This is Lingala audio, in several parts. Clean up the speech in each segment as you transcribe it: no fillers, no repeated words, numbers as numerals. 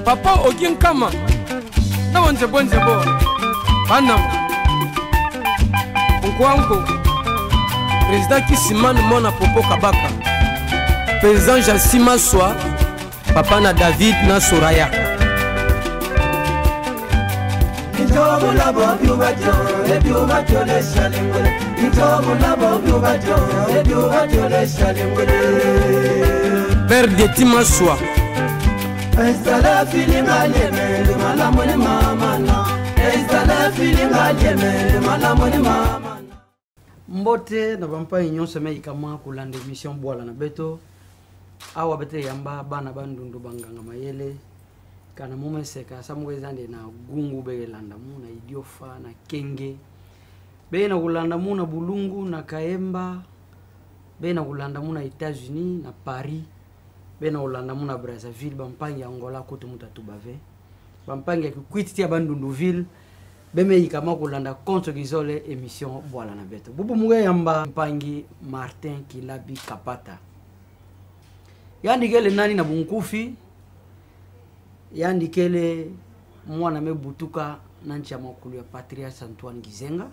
Papa Ogin Kama. Na wanze bonze bo. Banam. Nkwanko. Président Kisimane Mona Popo Kabaka. Président Jassima Soa. Papa na David na Soraya. Père de Timaswa. Mbote na bampa inyo seme ikama kulande mission bwala na beto awa bete yamba bana bandundu banganga mayele kana mume seka samwezande na gungu be landa mu na idiofa na kenge be na kulanda mu na bulungu na kaemba be na kulanda mu na États-Unis na Paris be na kulanda mu na Brazzaville bampangi Angola kote mutatu bave bampangi kukwiti ya bandundu ville beme ikama kulanda contre gizole émission bwala na beto bubu muge yamba mpangi Martin Kilabi Kapata yandikele nani na bunkufi yandikele mwana mebutuka nanchi ya makulu ya Patriarche Antoine Gizenga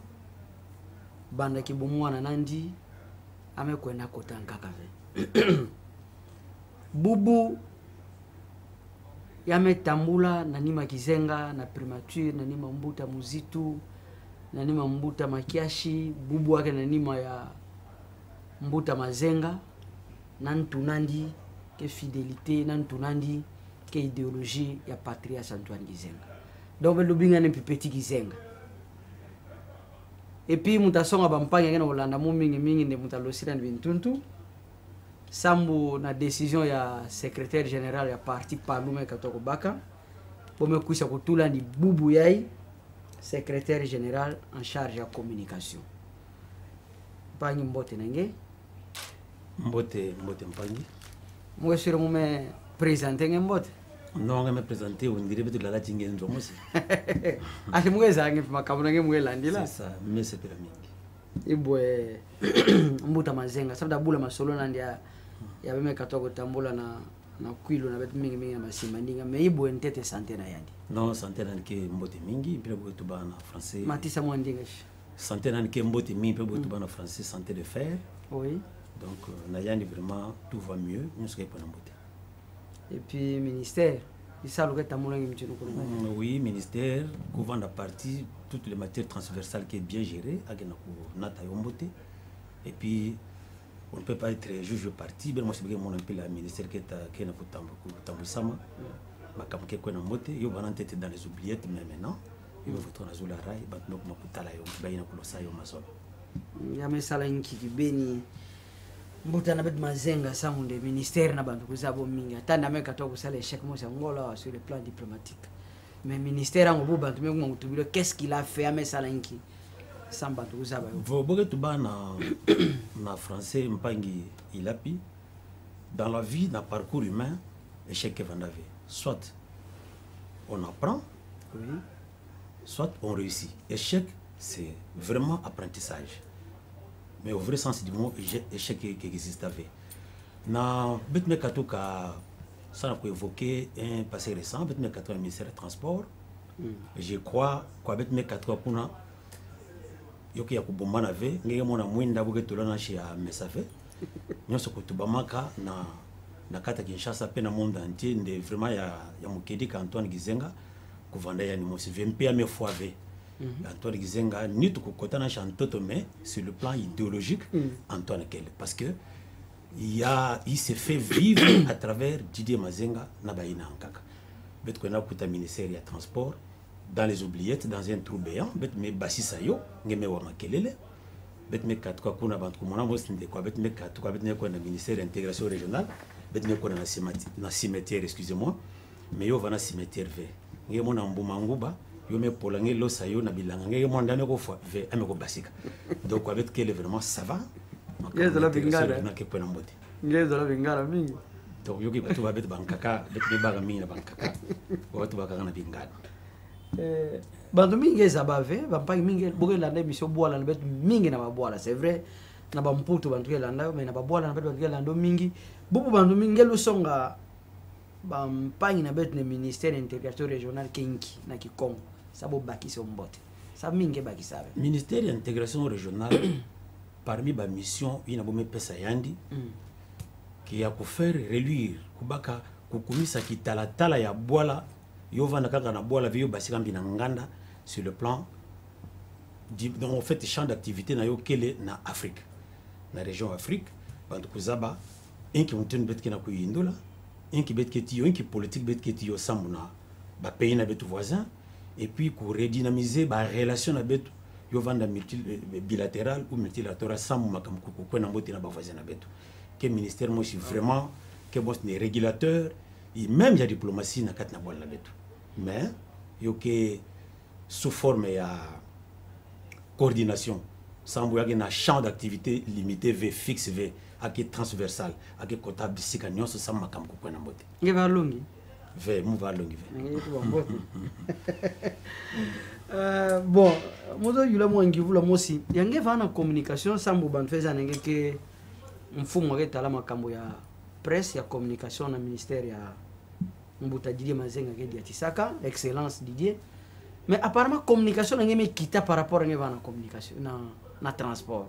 banda kibu mwana nandi amekwenda kotanga kave bubu yametambula na nima Gizenga na primature na nima mbuta muzitu na nima mbuta makiashi bubu wake na nima ya mbuta mazenga nantunandi ke fidélité nantunandi ke idéologie ya Patriarche Antoine Gizenga donc le binga ne petit Gizenga et puis mutasonga bampanya ngena Holanda mu mingi ne mutalosira bintuntu sambu na décision ya secrétaire général ya parti Palume Katoko Baka bome kuisa kutula ni bubu yai secrétaire général en charge ya communication banyi mbote nange mbote mpangi moi sur me présenter mbote non me présenter on dirait que la tingue nzo mosi ati mweza nge makamuna nge mwelandila c'est ça mais c'est la mingi ibwe mbuta mazenga sababu bula masolo na ndia ya beme katoko tambula na kwilo na betu mingi na masima ndinga me ibwe ntete santé na yandi non santé na ke mbote mingi puis bo to bana français matisa mo ndinga santé na ke mbote mingi puis bo to bana français santé de fer oui donc na yandi vraiment tout va mieux nous ce pour mbote et puis ministère ça le tamula ngi mtino ko oui ministère couvant la partie toutes les matières transversales qui est bien gérée agena ko nata yombote et puis on ne peut pas être juge parti ben moi c'est bien mon appel à ministère qui est na kutambu sama makamke ko na mbote yo bana tête dans les oubliettes mais maintenant il faut tourner sur la rail bat nok makutala yo bayina kulosa yo masomo ya mesala nki kibeni mbuta na bet mazenga samunde ministère na bantu kuzabo mingi atanda meka to kusala échec mo ngola sur le plan diplomatique mais ministère ngo bantu meko ngutubilo qu'est-ce qu'il a fait à mesala nki samba tu kuzaba vo boge tu bana na français mpangi ilapi dans la vie na parcours humain échec que vandave soit on apprend oui soit on réussit échec c'est vraiment apprentissage mais au vrai sens du mot échec qui existe avec na bet me katoka ça n'a pas évoqué un passé récent bet me katoka ministère des transports je crois quoi bet me katoka kuna yoki ya kubomana ve ngeke mona mwinda buke tolana chez a mesafe nyoso kutubamaka na kata Kinshasa pe na monde entier nde vraiment ya mukedi ka Antoine Gizenga kuvanda ya ni mosi vmp a me foave Antoine Gizenga ni to kokotana chantoto mais sur le plan idéologique Antoine Kelle parce que il s'est fait vivre à travers Didier Mazenga na baina nkaka bet ko na kuta ministère ya transport dans les oubliettes dans un trou béant bet me basisa yo ngeme wa makelele bet me kat kwa kuna bantu mona mo sinde kwa bet me kat kwa bet me ko na ministère d'intégration régionale bet me ko na cimetière excusez-moi mais yo va na cimetière ve ngemo na mbuma nguba yo me polange lo sayo na bilanga ngeke mo ndane ko fo ve ame ko basika donc avec quel vraiment ça va ngeze la bingara na ke pona mbote ngeze la bingara mingi donc yo ki ko to bet bankaka bet me baga mingi na bankaka o to baga na bingara bantu mingi zabave bampangi mingi boke landa émission bwala na betu mingi na babwala c'est vrai na bamputu bantu ke landa mais na babwala na betu bantu ke landa mingi bubu bantu mingi lo songa bampagne na betu na ministère d'intégration régionale kenki na Kikongo sabo bakisi ombote ça mingi bakisa ministère d'intégration régionale parmi ba mission ina bomé pesa yandi qui a ko faire reluire kubaka kukumisa kitalatala ya bwala yo vanda kaka na bwala vio basika mbina nganda sur le plan donc en fait champ d'activité na yo kele na Afrique na région Afrique bantu kuzaba inki mutun bet kena kuyindula inki bet keti yo inki politique bet keti yo sambuna ba pays na betu voisin et puis pour redynamiser ba relation na betu yo vanda bilatéral ou multilatéral sambu makam kuku ko na mboti na ba voisin na betu que ministère moi je vraiment que boss des régulateurs et même la diplomatie na kat na bol na betu mais yo que sous forme ya coordination sambu ya na champ d'activité limité v fixe v ak transversal ak comptable sikanyo so sam makam ko na mboti ngeba longi v mu va longi bon mozo yula mo ngivula mosi yange vana communication sambu ban feza nenge ke mfumo ke tala makambo ya presse ya communication na ministère ya Mbuta Didier Mazenga ke dia Tisaka excellence Didier mais apparemment communication nenge me kita par rapport nge vana communication na transport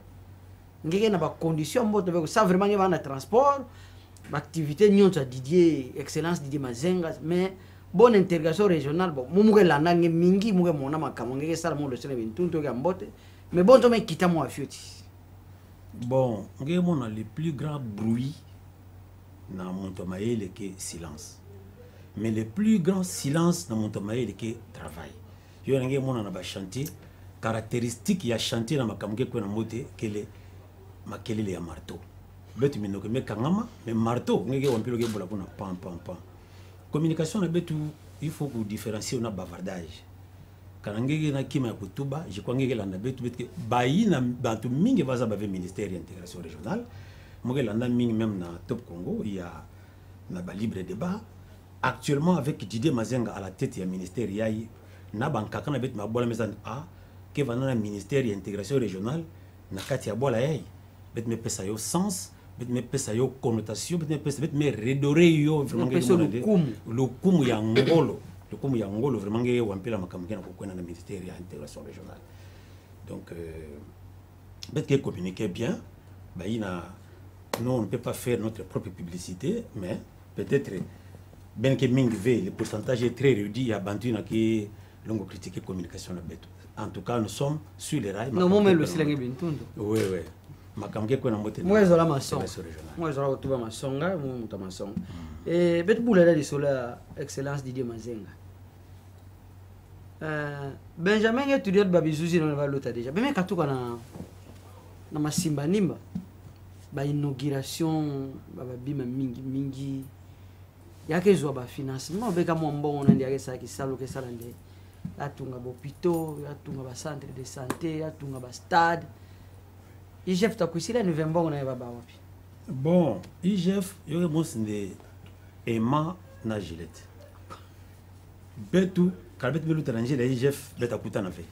ngeke na ba condition mboto beko ça vraiment nge vana transport ba activité nyonta Didier excellence Didier Mazenga mais bonne intégration régionale bon mumuke landa nge mingi muke mona makambo ngeke sala mo le sele bintunto ke mbote mais bon to me kita mo afioti bon ngeke mona le plus grand bruit na Montomaele que silence mais le plus grand silence dans Montomaele que travail yo ngeke mona na ba chantier caractéristique ya chantier na makamge ko na mote kele makelele ya marteau betu minoke me kangama mais marteau ngeke wampilo ke bola kuna pam pam pam communication na betu il faut que différencier na bavardage kana ngeke na kima ya kutuba je crois ngeke landa betu betu bayi na bantu mingi baza bave ministère d'intégration régionale moke landa mingi même na Top Congo il y a na ba libre débat actuellement avec Didier Mazenga à la tête du ministère yayi na bankaka na betu mabola mezan a ke vanana ministère d'intégration régionale na kati ya bola yayi betu me pesa yo sens bet me pesa yo connotation bet me redorer yo vraiment le kumu ya ngolo vraiment nge wampela makamukena ko kwena na ministère ya intégration régionale donc bet que communiquer bien bah non on ne peut pas faire notre propre publicité mais peut-être ben que ming ve le pourcentage est très réduit il y a bantu na qui longo critiquer communication na beto en tout cas nous sommes sur les rails non mais le silengi bintundo oui makamge ko na mote mwezo la mason mwezo la kutuba masonga muta masonga bet bula la sola excellence Didier Mazenga Benjamin étudiant babizuzi na valota déjà mais katuka na masimba nimba ba inauguration ba bima mingi yake zo ba financement beka mo mbongo na ndiake sa kisalo ke sala nde atunga bopito atunga ba centre de santé atunga ba stade IGF takusila ni vembongo na baba wapi bon IGF yo mosinde ema na Gillette betu kalbet belu taranje la IGF beta kutana fe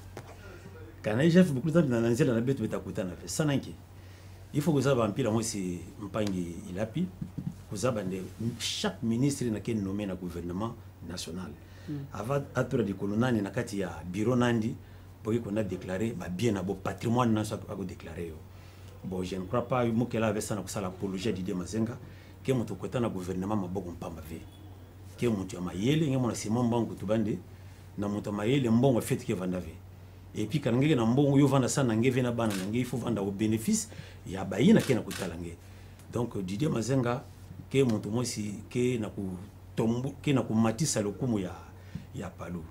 kana IGF bukuta na nanzela na betu beta kutana fe sananki il faut que ça va empile moi si mpangi ilapi kuzaba nde chaque ministre na ken nommé na gouvernement national avant atura di kolonani na kati ya bureau nandi pour qu'on a déclaré ba bien na bo patrimoine na so ko déclarer yo. Bon, je ne crois pas que là avec ça na kusala apologie Didier Mazenga que mutu kota na gouvernement maboko mpamba ve que mutu amayele ngemo na sima mbangu tubande na mutu amayele mbongo fait que vandave et puis quand ngeke na mbongo yo vanda sana ngeve na bana ngeke il faut vanda au bénéfice ya bayina ke na kutala nge donc Didier Mazenga que mutu mosi que na ku tombu que na ku matisa lokumu ya palu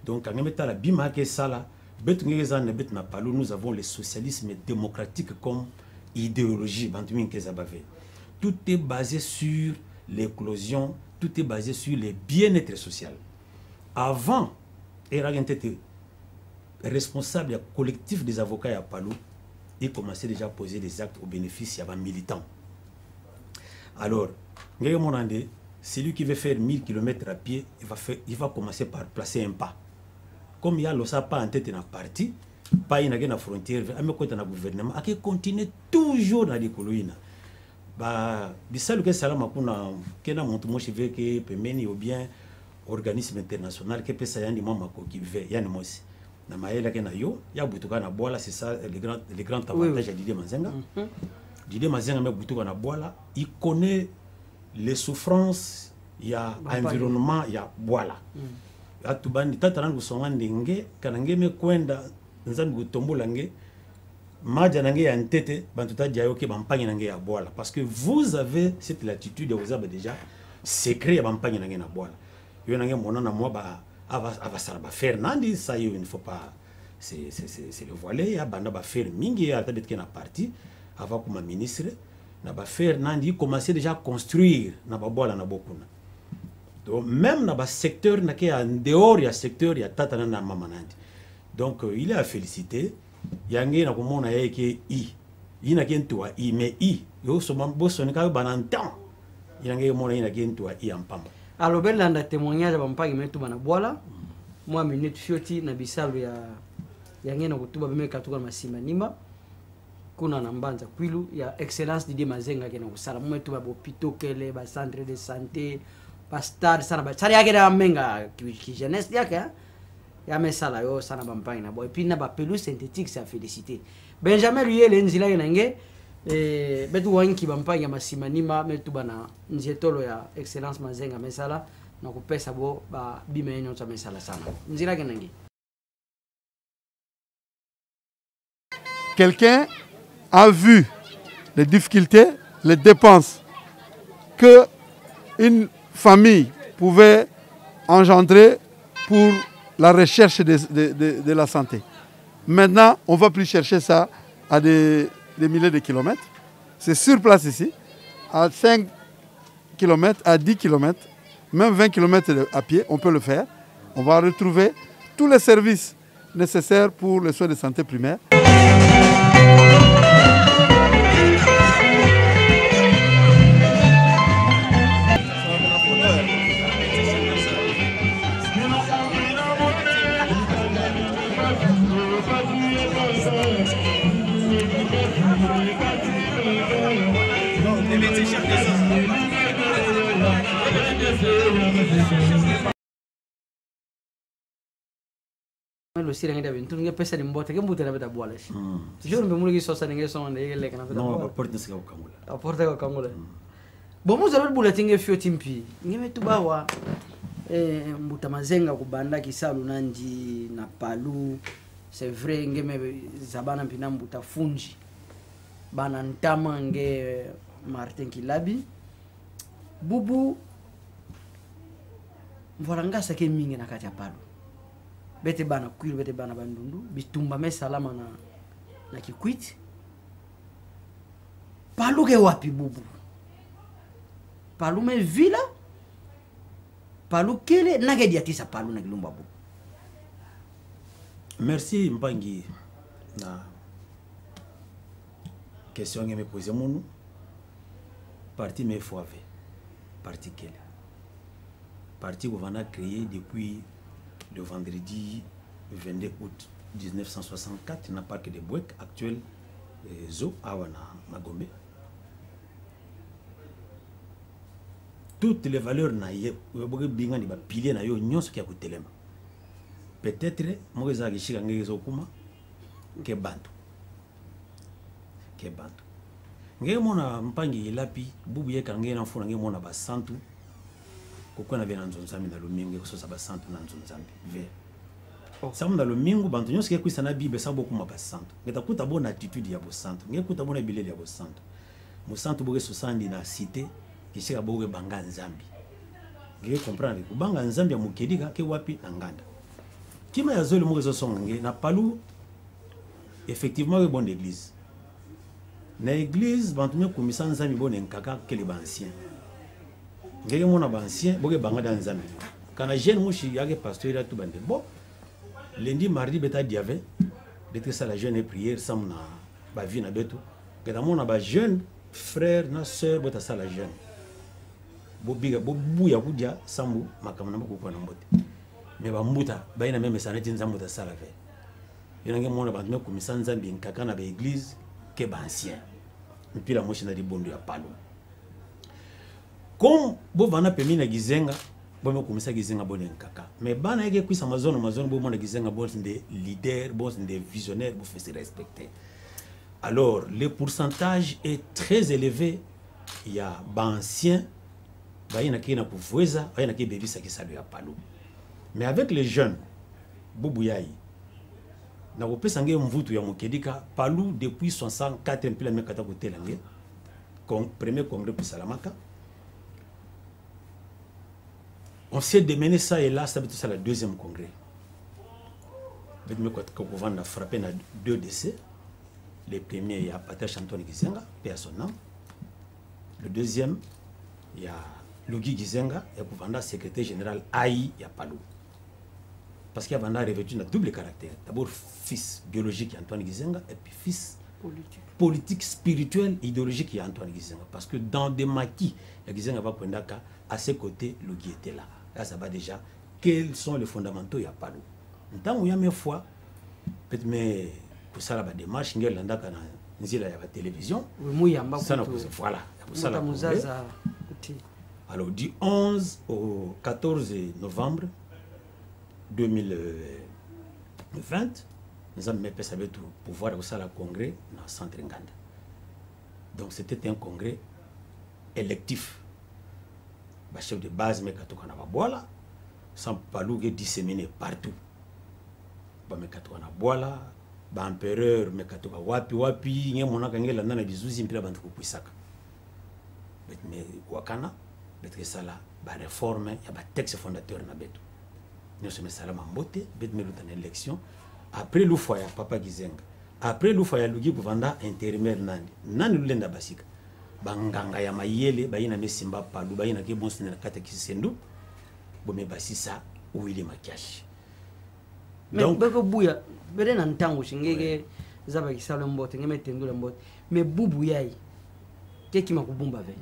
donc ngeme tala bima ke sala betu ngeke za na betu na palu nous avons le socialisme démocratique comme idéologie. Tout est basé sur l'éclosion, tout est basé sur le bien-être social. Avant, Eragan était responsable collectif des avocats à Palou, il commençait déjà à poser des actes au bénéfice des militants. Alors, celui qui veut faire 1000 km à pied, il va commencer par placer un pas. Comme il y a le pas en tête dans la partie, pas une frontière, à me côté dans le gouvernement, à qui continue toujours dans les colonies. ba bisalu ke salama kuna kena muntu moshi veke pemeni ou bien organisme international ke pesa yani mama ko ki ve yani mosi na maela ke na yo ya butuka na bola. C'est ça le grand avantage à Didier Mazenga. Didier Mazenga me butuka na bola, il connaît les souffrances, il y a environnement, il y a bola. Atubandi tatana kusonga ndenge kanange me kwenda nzambi kutombola nge maja nange ya ntete bantuta dia yoke bampangi nange ya bola, parce que vous avez cette latitude, vous avez déjà secret ya bampangi nange na bola. Yo nange mona na moi ba ava sala ba faire nandi ça il ne faut pas c'est le voilé ya banda ba faire mingi ya tabet ke na parti avant comme ministre na ba faire nandi commencer déjà à construire na ba bola na bokuna. Donc même dans le secteur, en dehors du secteur, il y a tata na mama nandi. Donc il est à féliciter. Il y a un gars qui il n'a qu'un toit i mais yo so mambo so nika banantan. Il y a un gars qui toit i en pamba. Alors ben là témoignage ba mpagi metu bana bola. Moi minute fioti na bisalu ya ngena kutuba bime katuka masima nima. Kuna na mbanza kwilu ya excellence Didier Mazenga kena kusala mwetu ba hôpitaux kele ba centre de santé. Pastar sana ba tsari yake da menga ki jeunesse yake ya mesala yo sana ba mpanga na boy pina ba pelouse synthétique ça féliciter Benjamin lui ele nzila yenenge betu wanki ba mpanga masima nima metu bana nzetolo ya excellence Mazenga mesala na kupesa bo ba bima yenyo tsa mesala sana nzila yenenge. Quelqu'un a vu les difficultés, les dépenses que une famille pouvait engendrer pour la recherche de la santé. Maintenant, on ne va plus chercher ça à des milliers de kilomètres. C'est sur place ici, à 5 km, à 10 km, même 20 km à pied, on peut le faire. On va retrouver tous les services nécessaires pour les soins de santé primaire. Le sirène d'avant, tout le monde peut se démontrer que vous avez la boîte. Je ne peux pas dire que ça n'est pas les gars. Non, la porte n'est pas au Cameroun. La porte est au Cameroun. Bon, vous avez le bulletin que fait Timpi. N'y met tout bawa. Mbuta Mazenga kubanda kisalu nanji na palu. C'est vrai, ngeme zabana pina mbuta funji. Bana ntama nge Martin Kilabi. Bubu. Mvolanga sake mingi na kati ya palu. Bete bana kuilu, bete bana bandundu. Bitumba me salama na kikwiti. Palu ke wapi bubu. Palu me vila. Palu kele nage diatisa palu na kilumba bubu. Merci Mpangi na question que me posé mon parti me foave parti quel parti qu'on a créé depuis le vendredi 22 août 1964 dans le parc de Bouek actuel Zo Awana Magombe. Toutes les valeurs na ye binga ni ba pilier na yo nyonso ki akotelema. Peut-être moi za kishika ngezo kuma ke bantu nge mona Mpangi lapi bubu ye kange na funa nge mona ba santu kokona bena nzonzambi na lumingu ko so ba santu na nzonzambi ve samu na lumingu bantu nyonso ke kwisa na bible sabo kuma ba santu ngeta kuta bona attitude ya bo santu nge kuta bona bileli ya bo santu mo santu boge sosandi na cité kishika boge banga nzambi nge comprendre ko banga nzambi ya mukedika ke wapi na nganda kima ya zoli mo zo songe na palu effectivement une bonne église. L'église, bantu me komisa nzambi bonne nkaka que les anciens. Ngeke mona ba ancien boke banga dans nzambi. Kana jeune mushi yake pasteur tout bande. Bon, lundi mardi beta diave, beta ça la jeune prière sam na ba vie na beto. Que dans mona ba jeune frère na sœur beta ça la jeune. Bo biga bo buya kudia sambu makamana ko na mbote. Mais ba mbuta ba ina même saneti nzambu ta sala ve. Yonenge mona bantu me komisa nzambi nkaka na ba église que ba ancien. puis la moitié de bondo ya Palou. Comme bo vana pemi na Gizenga, bo me komisa Gizenga bonen kaka. Mais bana yeke kwisa Amazon bo mona Gizenga bo des leaders, bo des visionnaires, bo fait se respecter. Alors, le pourcentage est très élevé. Il y a anciens, il y a qui na kuvueza, il y a qui bébi sa qui salu à Palou. Mais avec les jeunes, Boubouyaï, na ko pesa nge mvutu ya Mokedika, Palou depuis 64 puis la mekata côté langé. Premier congrès pour Salamaka. On s'est démené ça et là, ça va être ça le deuxième congrès. On a frappé 2 décès. Le premier, il y a Patrice Antoine Gizenga, paix à son nom. Le deuxième, il y a Lugi Gizenga, il y a secrétaire général Aïe, il y a Palou. Parce qu'il y a un revêtu un double caractère. D'abord, fils biologique, Antoine Gizenga, et puis fils politique, spirituel, idéologique, il y a Antoine Gizenga. Parce que dans des maquis, Gizenga va prendre à ses côtés, Lugi était là. Là, ça va déjà. Quels sont les fondamentaux, il y a Palou. Tant où il y a mes fois, peut-être mais pour ça, la démarche, il y a la télévision. Voilà. Alors, du 11 au 14 novembre 2020, nous avons mis le pouvoir de le congrès dans le centre Nganda. Donc, c'était un congrès électif. Le chef de base, mais quand on a boila, sans Palou qui est disséminé partout. Bah, mais quand on a boila, bah, empereur, mais quand on a wapi, il y a mon angel, il y a des zouzis, il y a des pouissaka. Mais Wakana, mais ça là, bah, réforme, il y a des textes fondateurs na beto. Nous sommes salam en beauté, bet me l'autre élection. Après l'oufoya, papa Gizenga. Après l'oufoya, Lugi Bouvanda, intérimaire nani. Nani l'enda basika. Banganga ya mayele, bayina mesimba Palou, bayina ke bon sine kata kisendu. Bome basisa, ouili makiashi. Donc, beko buya, bere na ntango shingege zaba kisalo mbote, ngeme tendula mbote. Mais bubu yai, keki makubumba ve.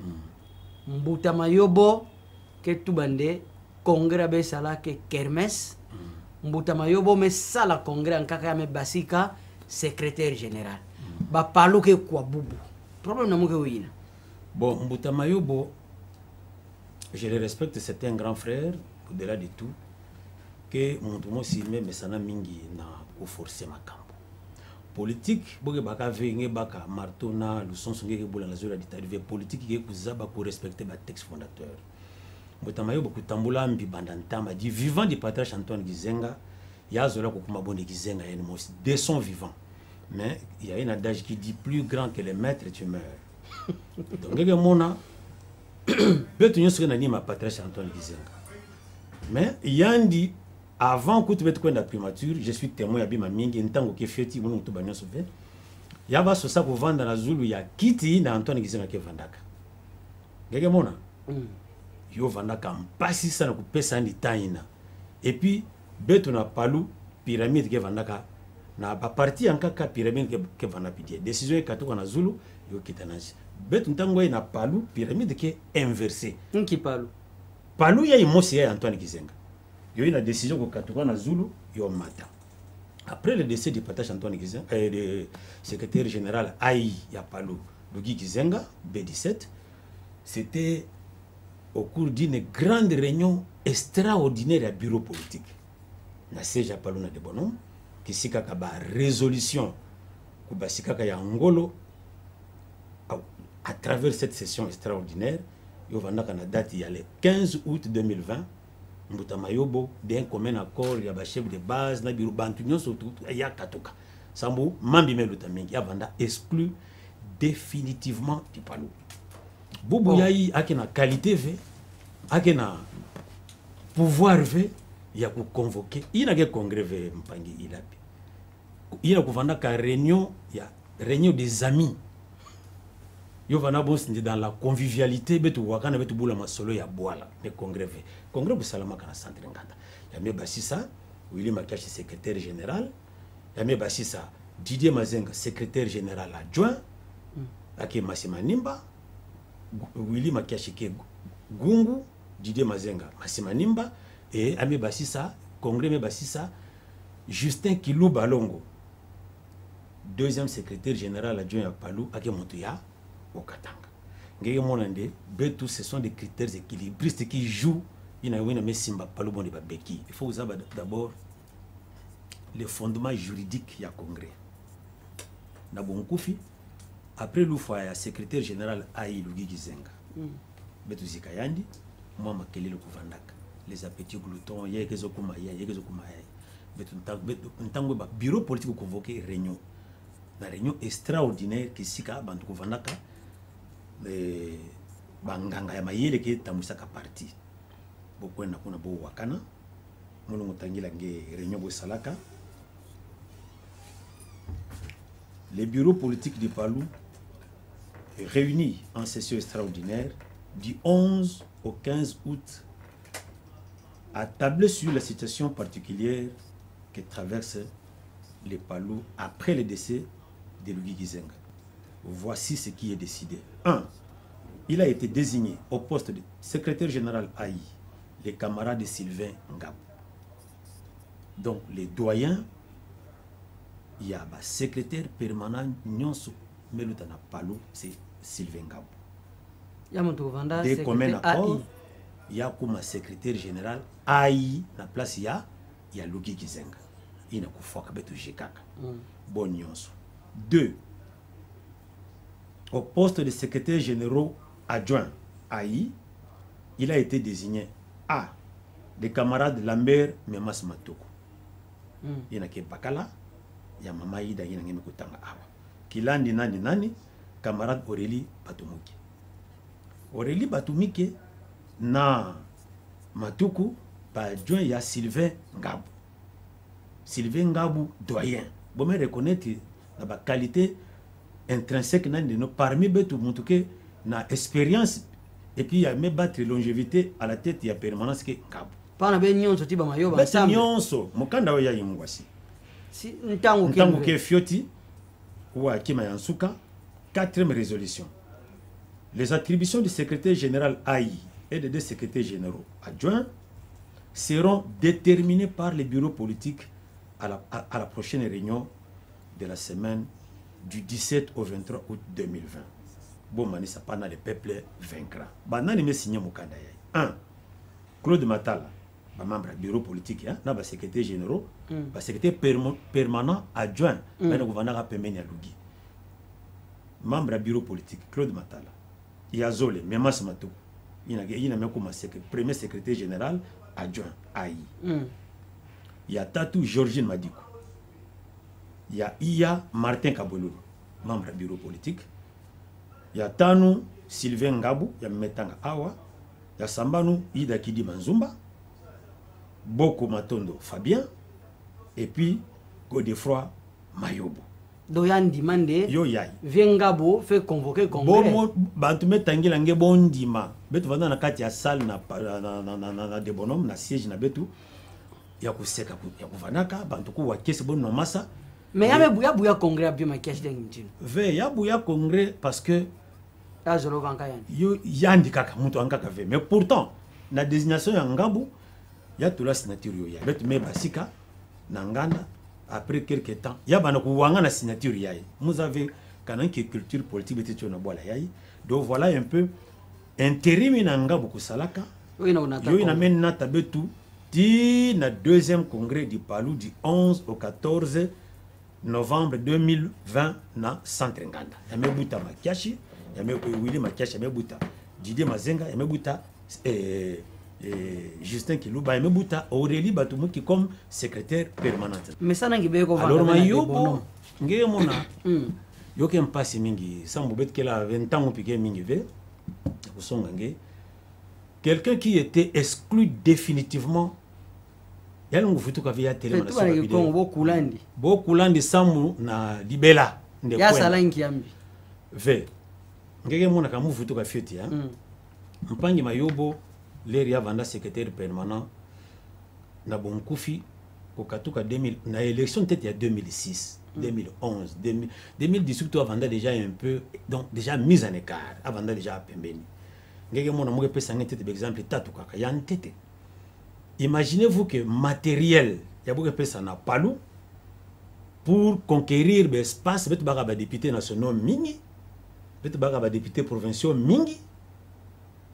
Mbuta mayobo, ke tubande, congrès be sala ke kermes. Mbuta mayobo me sala congrès en kaka me basika, secrétaire général. Ba Palou ke kwa bubu. Problème na muke wina. Bon, Mbuta Mayobo, je le respecte, c'est un grand frère, au-delà de tout, que mon tour aussi mais ça n'a mingi na au forcer ma camp. Politique, boge baka venge baka martona, le son songe ke bola la zone d'arriver politique ke kuzaba pour respecter ba texte fondateur. Mbuta Mayobo kutambula mbi bandantama dit vivant du patriarche Antoine Gizenga, ya zola ko kuma bonde Gizenga ya mo de son vivant. Mais il y a un adage qui dit plus grand que les maîtres tu meurs. Donc, il y a un patriarche Antoine Gizenga. Mais il y a un dit, avant que tu aies la primature, je suis témoin de ma mingi, en tant que fêti, il y a un ça pour vendre dans la Zulu, il y a Kiti dans Antoine Gizenga qui est Vandaka. Il y a un yo Vandaka, en passi ça, on peut ça en Itaïna. Et puis, Betuna Palou, pyramide qui est Vandaka. Na ba parti en kaka pyramide ke vana pidie décision e katoka na Zulu yo kitananji bet ntango na Palou pyramide ke inversé nki Palou ya imosi ya Antoine Gizenga yo ina décision ko katoka na Zulu yo mata après le décès du patriarche Antoine Gizenga le secrétaire général Aïe ya Palou Lugi Gizenga B17 c'était au cours d'une grande réunion extraordinaire à bureau politique na siège à Palou na de bonhomme qui sika kaba résolution kubasika ya ngolo à travers cette session extraordinaire yo vanda kana date ya le 15 août 2020 Mbuta Mayobo d'un commun accord ya ba chef de base na biro bantu nyonso ya katoka sambu mambi meluta mingi ya vanda exclu définitivement du Palou Boubou yayi akena qualité ve akena pouvoir ve il y a pour convoquer il y a que congrès mpangi il y a kuvanda ka réunion il y a réunion des amis yo vana bon dans la convivialité betu wakana betu bula masolo ya boala mais congrès pour salama kana centre Nganda ya me basisa Willy Makashi secrétaire général ya me basisa Didier Mazenga secrétaire général adjoint ake Masima Nimba Willy Makashi ke Gungu Didier Mazenga Masima Nimba et Amé Bassissa, Congrès Amé Bassissa, Justin Kilou Balongo, deuxième secrétaire général adjoint à Palou, Ake Montouya, au Katanga. Ngege monande, betu ce sont des critères équilibristes qui jouent. Il faut vous avoir d'abord les fondements juridiques du Congrès. Nabongoufi, après l'oufouaya, secrétaire général Aïe Lugi Gizenga, betu Zikayandi, moi makele le Kouvandaka, les appétits gloutons, Yekezokuma, betu ntango ba bureau politique convoqué réunion. La réunion extraordinaire qui sika bantu Kouvandaka, banganga ya mayele ke tamusaka parti. Beaucoup na kuna bo wakana mulungu tangila nge réunion bo salaka. Les bureaux politiques du Palou réunis en session extraordinaire du 11 au 15 août a tablé sur la situation particulière que traverse les Palou après le décès de Lugi Gizenga. Voici ce qui est décidé. 1. Il a été désigné au poste de secrétaire général AI les camarades de Sylvain Ngabou. Donc les doyens, il y a un secrétaire permanent Nyonso Melutana Palou, c'est Sylvain Ngabou. Dès qu'on met accord, il y a comme secrétaire général AI, la place il y a Lugi Gizenga. Il y a un Jekaka. Bon Nyonso. 2. Au poste de secrétaire général adjoint AI, il a été désigné A. Des camarades Lambert Memas Matoko. Il y a Bakala, il y a Mama Ida, il y a Kutanga Awa. Kilandi Nani, camarade Aurélie Batumike. Aurélie Batumike, na Matoko, adjoint, il y a Sylvain Ngabou. Sylvain Ngabou, doyen. Bon, mais reconnaître la qualité intrinsèque de nos parmi betu mutuke na expérience et puis il y a même battre longévité à la tête il y a permanence que Ngabou. Pana ben nyonso tiba mayoba ensemble. Nyonso mukanda ya yimwasi. Si ntango ke fioti wa kima yansuka. 4e résolution. Les attributions du secrétaire général AI et des 2 secrétaires généraux adjoints seront déterminées par les bureaux politiques à la prochaine réunion de la semaine du 17 au 23 août 2020. Bon, manisa pendant le peuple vaincra. Banani me signé mukanda yai. 1. Claude Matala, membre du bureau politique, na ba secrétaire général, ba secrétaire permanent adjoint, na gouverneur Pemeni Alugi. Membre du bureau politique, Claude Matala. Yazole, Memas Matou. Il y a même comme premier secrétaire général adjoint AI. Il y a Tatou Georgine Madiko. Il y a Iya Martin Kabolou, membre du bureau politique. Il y a Tanou Sylvain Ngabou, il y a Metanga Awa. Il y a Sambanu Ida Kidi Manzumba. Boko Matondo Fabien. Et puis Godefroy Mayobo. Doyan demandé. Yo yai. Ngabou fait convoquer congrès. Bon, bantu metangila nge bon dima. Betu vanda na kati ya salle na de bonhomme na siège na betu. Ya kuseka ya kuvanaka bantu ku wa kesi bon masa. Mais il y a bouya congrès à bien ma cache d'engine. Ve ya bouya congrès parce que yo yandi kaka mutu ankaka ve. Mais pourtant na désignation ya Ngabou ya tout la signature yo ya. Betu me basika na nganda après quelques temps ya bana ku wanga na signature ya. Vous avez quand même culture politique betu na bola ya. Donc voilà un peu intérim na Ngabou ku salaka. Yo ina menna tabetu di na 2e congrès du Palou du 11 au 14 novembre 2020 na centre Nganda. Yamebuta Makiashi, Willy Makiashi, Yamebuta Didier Mazenga, Yamebuta Justin Kilouba, Yamebuta Aurélie Batumuki comme secrétaire permanent. Mais ça n'a pas alors mayobo ngé mona yo kem passe mingi sambo bet kela 20 ans piqué mingi ve kusonga ngé quelqu'un qui était exclu définitivement. Il y a un peu de télé. Beaucoup de samu na libela. Ya salanki yambi. Ve. Ngege mona kamu futu ka fioti ya. Mpangi Mayobo l'area vanda secrétaire permanent na Bonkufi ko katuka 2000 na élection tête ya 2006, 2011, 2018 to vanda déjà un peu donc déjà mise en écart, vanda déjà pembeni. Ngege mona mo pesa ngete par exemple tatuka ya ntete. Imaginez-vous que matériel, il y a beaucoup de personnes à Palou pour conquérir l'espace, il y a des députés nationaux mini, bete baka ba député provinciaux mingi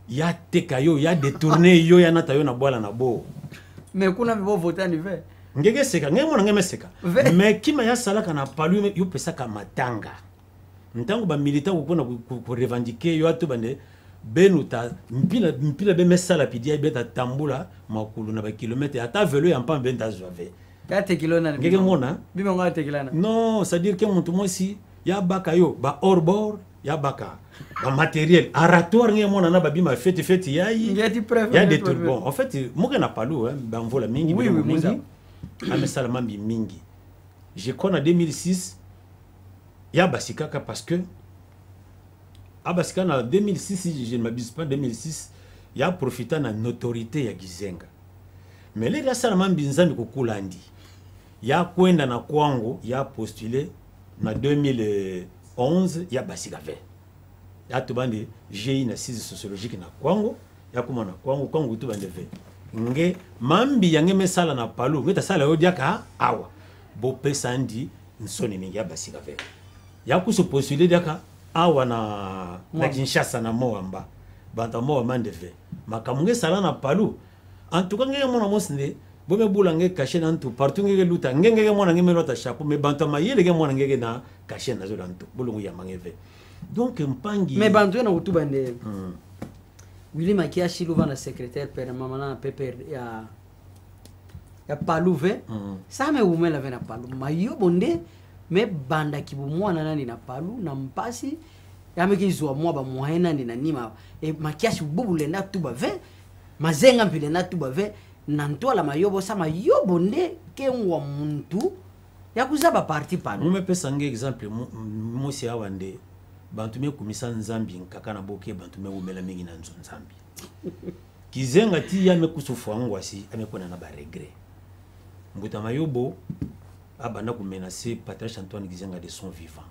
ya teka yo ya détourné yo ya nata yo na boala na bo mais kuna bo voter ni ve ngege seka ngemo na ngeme seka mais kima ya salaka na palu yo pesa ka matanga ntango ba militant ko pona ko revendiquer yo atu bande benuta mpila be mesala pidia beta tambula makulu na ba kilomètre ata velo ya mpam benta zove ya te kilona ngege mona bima ngwa te kilana non c'est à dire que muntu mosi ya baka yo ba hors bord ya baka ba matériel aratoire ngege mona na ba bima fete yayi ya des bon en fait mo na palu hein ba mvola mingi oui mingi amesala mambi mingi je connais en 2006 ya basikaka parce que Abasika en 2006, si je ne m'abuse pas, 2006, il a profité de la notoriété de Gizenga. Mais les gars, Binzambi Kukulandi, il a kwenda na Kwango, il a postulé en 2011, il a Basikave. Il a tout bandi, j'ai une assise sociologique na Kwango, il a comment na Kwango tout bandi fait. Nge mambi yange mesala na palu, ngeta sala odiaka awa. Bo pesandi nsoni mingi ya Basikave. Il a kuso postulé diaka awa na Kinshasa na Moamba banta Moamba ndeve makamunge sala na palu en tout cas ngeke mona mosinde bome bula ngeke caché na ntu partout ngeke luta ngeke mona ngeke melota chapeau mais banta mayele ngeke mona ngeke na caché na zola ntu bulungu ya mangeve donc mpangi mais bantu na utuba nde Willy Makiashi luva na secrétaire père mamana pepper ya palu ve ça me umela ve na palu mayo bonde me banda kibu mwana nani na palu na mpasi yameki zwa mwa ba mwana ni na nima Makiashi bubule na tuba ve mazenga mpile na tuba ve na ntola mayobo sama yobo nde kengwa muntu ya kuzaba parti palu mume pesa nge exemple mosi awande bantu me kumisa nzambi nkaka na boke bantu me umela mingi na nzambi kizenga ti ya me kusufu angwasi amekona na ba regret mbuta mayobo abanda ku menacer Patrice Antoine Gizenga de son vivant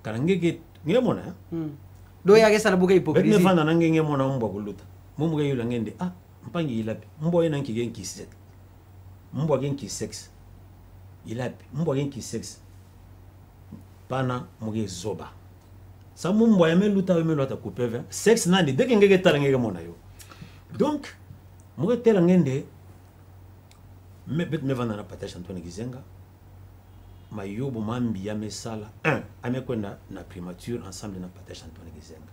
kala ngeke ngemona do ya gesa na buka hypocrisie bet me vanda nange ngemona mbwa kuluta mumwe yula ngende mpangi ilapi mbwa yena nki genki sex mbwa genki sex ilapi mbwa genki sex pana muge zoba sa mbwa ya meluta we melota kupeve sex nandi deke ngeke tala ngeke mona yo donc muge tela ngende bet me vanda na Patrice Antoine Gizenga mayobo mambi ya mesala amekwenda na primature ensemble na Patrice Antoine Gizenga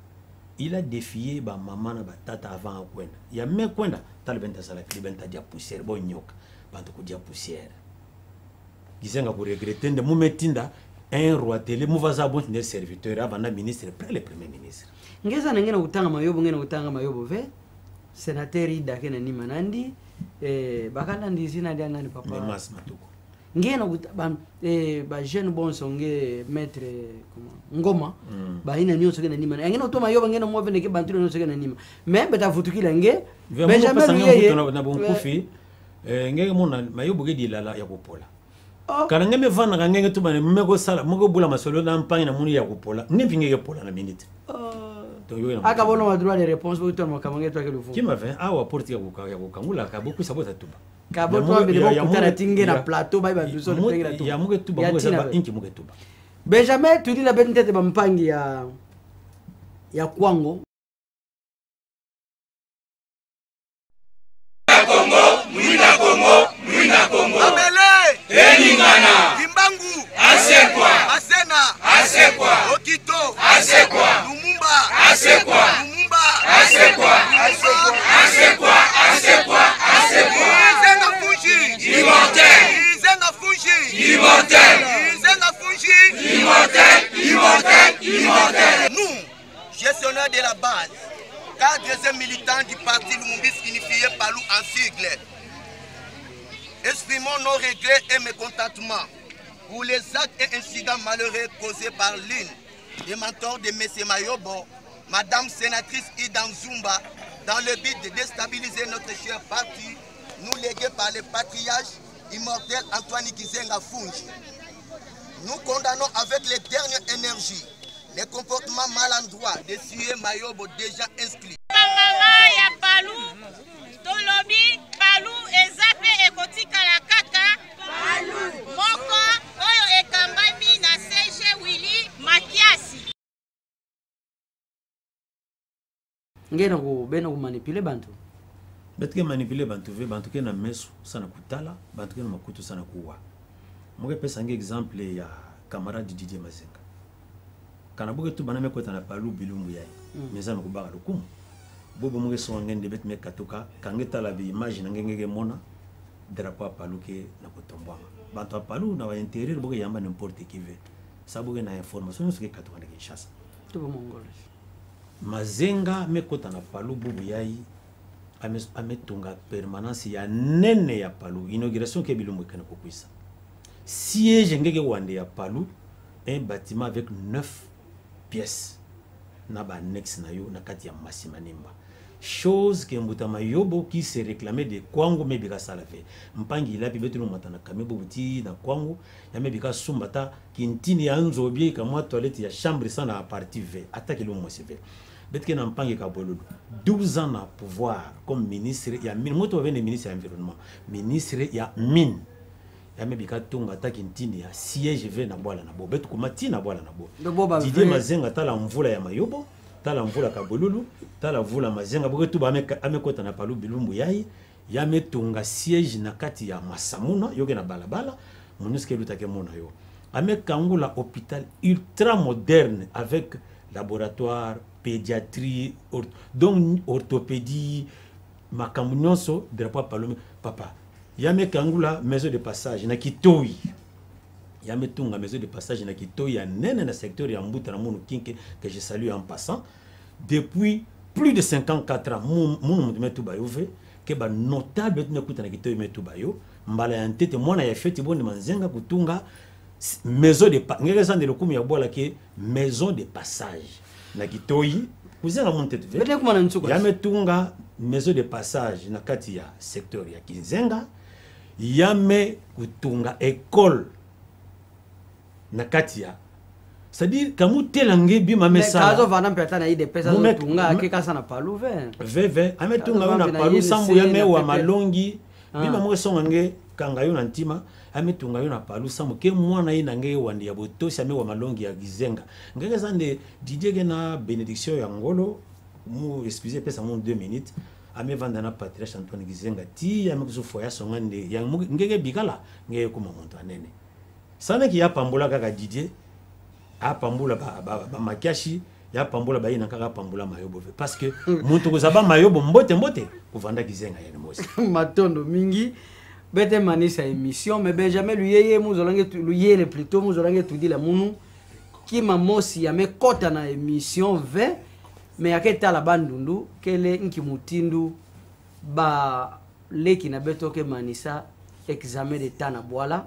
il a défié ba maman na ba tata avant kwenda ya mekwenda talibenta sala filibenta dia poussière bo nyoka bantu ko dia poussière Gizenga ko regretter de mumetinda un roi télé muvaza bon ne serviteur avant na ministre après le premier ministre ngeza ngena kutanga mayobo ngena kutanga mayobo ve sénateur ida kena ni manandi bakala ndizina dia nani papa mas matuko ngena ba jeune bon songe maître ngoma ba ina nyonso kena nima ngena utoma yoba ngena mo vene ke bantu nyonso kena nima mais beta futukila nge Benjamin yeye na bonkufi ngeke mona mayobo ke dilala ya kopola kana ngeme vana ngenge tubane mmeko sala moko bula masolo na mpangi na muni ya kopola ngevingeke pola na minute aka bono wa droit de réponse bo toma kamange to ke lufu qui m'a fait awa porti ya kokangula ka beaucoup sabota tuba kabo to ambele bo kutana tinge na plateau ba bantu so tinge na tuba ya muge tuba muge saba inki muge tuba Benjamin tudi na betete ba mpangi ya Kwango Congo Abele Eningana Kimbangu Asekwa Asena Asekwa Okito Asekwa Lumumba Asekwa Lumumba Asekwa Asekwa Asekwa Asekwa Zenga Fuji Immortel Zenga Fuji Immortel Zenga Fuji Immortel Immortel Immortel. Nous, gestionnaires de la base, cadres et militants du parti Lumumbis unifié Palou en sigle, exprimons nos regrets et mécontentements pour les actes et incidents malheureux causés par l'une des mentors de M. Mayobo, Madame sénatrice Ida Nzumba, dans le but de déstabiliser notre cher parti, nous légué par le patriarche immortel Antoine Gizenga Fungi. Nous condamnons avec les dernières énergies les comportements maladroits de Sire Mayobo déjà inscrits. ngena ko bena ko manipuler bantu betke manipuler bantu ve bantu ke na mesu sana kutala bantu ke na makutu sana kuwa moke pesa nge exemple ya camarade Didier Mazenga kana boke tu bana mekota na palu bilumbu yayi meza no kubaka lukumu bobo moke so ngende bet me katoka kangeta la bi image na ngenge mona drapeau a palu ke na kotombama bantu a palu na wa intérieur boke yamba n'importe qui veut ça boke na information so ke katoka na Kinshasa to mongolo Mazenga mekota na palu bobo yayi ametunga permanence ya nene ya palu inauguration ke bilumbu kana kokwisa siège ngeke wande ya palu un bâtiment avec 9 pièces na ba annexe na yo na kati ya Masimanimba chose que Mbutama Yobo qui se réclamait de Kwango mebika salave mpangi ilapi betu matana kamebo buti na Kwango ya mebika sumbata kintini ya nzobie kama toilette ya chambre sana à partie V attaque le mo CV betke na mpangi ka bolulu 12 ans na pouvoir comme ministre ya mine moto vene ministre ya environnement ministre ya mine ya mebika tunga attaque ntini ya siège V na bwala na bo betu kumati na bwala na bo Didier Mazenga tala mvula ya Mayobo tala mvula kabolulu tala mvula Mazenga boke tu ba amekota na palu bilumbu yayi ya metunga siège na kati ya Masamuna yoke na balabala munuske lutake mona yo amekangula hôpital ultra moderne avec laboratoire pédiatrie donc orthopédie makambu nyonso drapeau palu papa ya mekangula maison de passage na Kitoi ya metunga maison de passage na Kitoi ya nene na secteur ya Mbuta na Munu Kinke que je salue en passant depuis plus de 54 ans Munu Metu Bayove que ba notable tu mekuta na Kitoi Metu Bayo mbala ya ntete mwana ya feti bonde Manzenga kutunga maison de ngeke sande lokumu ya bola ke maison de passage na Kitoi kuzenga mon tete bete kuma na nsuko ya metunga maison de passage na kati ya secteur ya Kinzenga ya me kutunga école na katia c'est-à-dire kamu telange bima mesala kazo vana mpeta na ide pesa tunga akeka sana palu ve ametunga yo na palu sambu ya mewa malongi bima mwe songa nge kanga yo na ntima ametunga yo na palu sambu ke mwana ina nge wandi ya botosi amewa malongi ya Gizenga ngeke zande Didier na bénédiction ya ngolo mu excusez pesa mon 2 minutes ame vanda na patriarche Antoine Gizenga ti ya mekuzo foya songa nde ya ngeke bikala ngeke kuma muntu anene sana ki ya pambola kaka Didier a pambola ba makiashi ya pambola ba ina kaka pambola Mayobo parce que muntu kozaba Mayobo mbote kuvanda Gizenga ya mosi matondo mingi bete manisa émission mais Benjamin luyeye muzolange luyele plutôt muzolange tudi la munu ki mamosi ya mekota na émission V mais aketa la bandundu kele nki mutindu ba leki na beto ke manisa examen d'état na bwala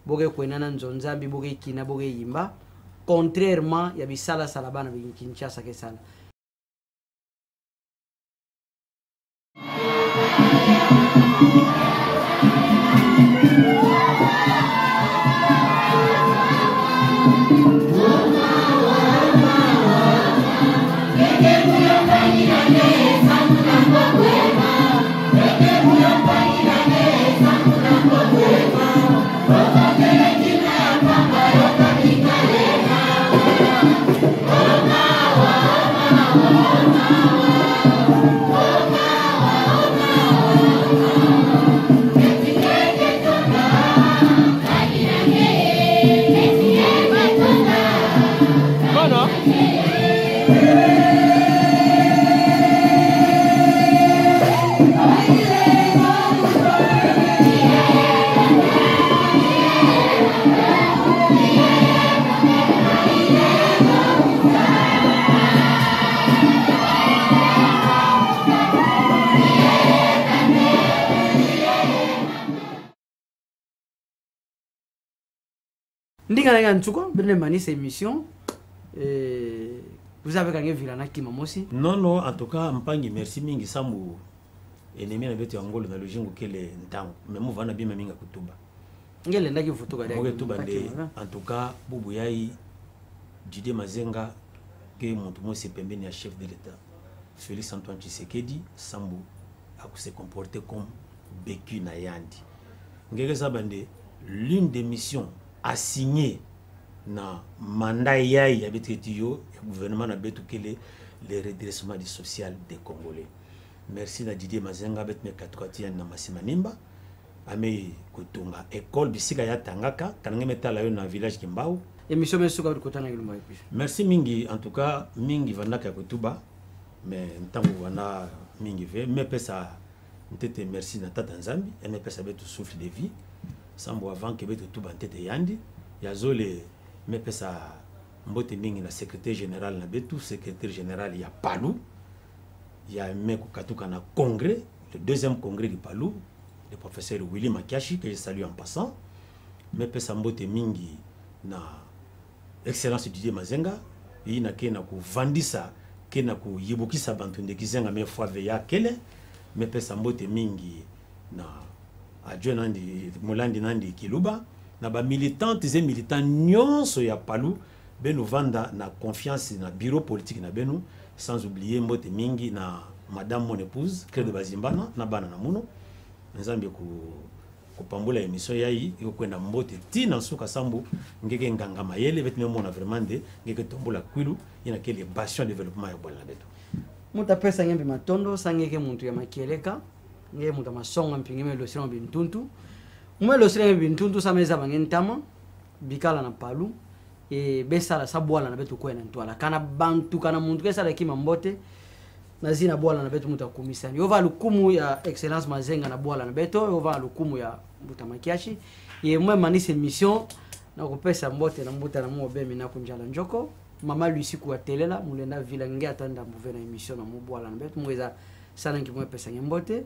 boke kwenana nzonzambi boke kina boke yimba contrairement ya bisala sala bana bi Kinshasa ke sana émission vous avez gagné Vilana Kimamosi. Non, en tout cas, Mpangi, merci mingi samu ennemi na betu ngolo na lojingo kele ntango. Mais mo vana bima minga kutuba. Ngele ndaki photo ga de en tout cas, bubu yai Didier Mazenga que montu mo se pembeni ya chef de l'état. Félix Antoine Tshisekedi sambu a se comporter comme Beku na Yandi. Ngeke sabande l'une des missions assignée na mandat yai ya betu yo gouvernement na betu kele le redressement du social des Congolais. Merci à Didier Mazenga, Betme Katouatian Namasimanimba, Ame Kutunga, école Bisika ya Tangaka, Kanangemeta la na village Kimbao. Émission Mesuka de Kotana Gilma. Merci Mingi, en tout cas, Mingi Vanaka Kutuba, mais Ntango Wana Mingi Ve, me pesa, Ntete merci Natata Nzambi, et me pesa betu souffle de vie, Sambo avant que betu Tuba Ntete Yandi, Yazole, me pesa Mbote Mingi, la secrétaire générale, Nabetu, secrétaire général, il y a Palou, il y a Meko Katouka na congrès, le deuxième congrès du Palou, le professeur Willy Makiashi, que je salue en passant, me pesa Mbote Mingi, na excellence Didier Mazenga, il na kena ku vandisa, kena ku yibukisa bantu ndekizenga me fois veya kele, me pesa Mbote Mingi na adjoint nandi Molandi nandi Kiluba, na ba militantes et militants nyonso ya Palou, benu vanda na confiance na bureau politique na benu, sans oublier Mbote Mingi na madame mon épouse, Claire de Bazimbana, na bana na muno, nzambe ku pambola émission yayi iko kwenda Mbote tina suka sambu ngeke nganga mayele vetu mona vraiment de ngeke tombola kwilu ina kele bastion développement ya bola betu muta pesa ngembe matondo sangeke muntu ya makieleka ngeke muta masonga mpingeme losira bintuntu mwe losira bintuntu sameza bangentama bikala na Palu e besala sabwala na betu kwena ntwala kana bantu kana muntu kesala kima Mbote na zina bwala na betu muta kumisani yova lukumu ya excellence Mazenga na bwala na beto yova lukumu ya Mbuta Makiashi ye mwe manise mission na kupesa Mbote na Mbuta na mo bemi na kunjala njoko mama Lucy ku atelela mulenda vila nge atanda mbuve na emission na mo bwala na beto mweza sana ngimwe pesa Mbote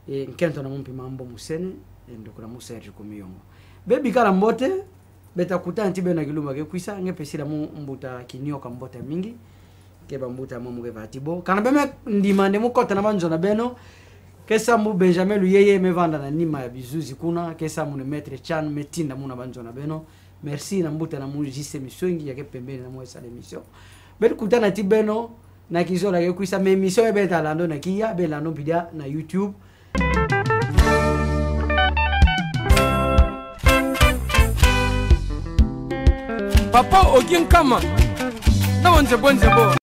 e nkento na mumpi mambo musene ndokura muserje kumiyongo bebi kala Mbote beta kutanti bena kiluma ke kwisa nge pesira mu Mbuta kinyoka Mbote mingi keba Mbuta mamu ke vatibo kana beme ndimande mukota na banjo na beno kesa mu Benjamin Luyeye me vanda na nima ya bizuzi kuna kesa mu maître Chan metinda mu na banjo na beno merci na Mbuta na mu jise misongi ya ke pembeni na mo esa émission bet kutana ti beno na kizola ke kuisa me émission e beta lando na kiya be lando bidia na YouTube Papa Ogin Kama na bonze bonze bo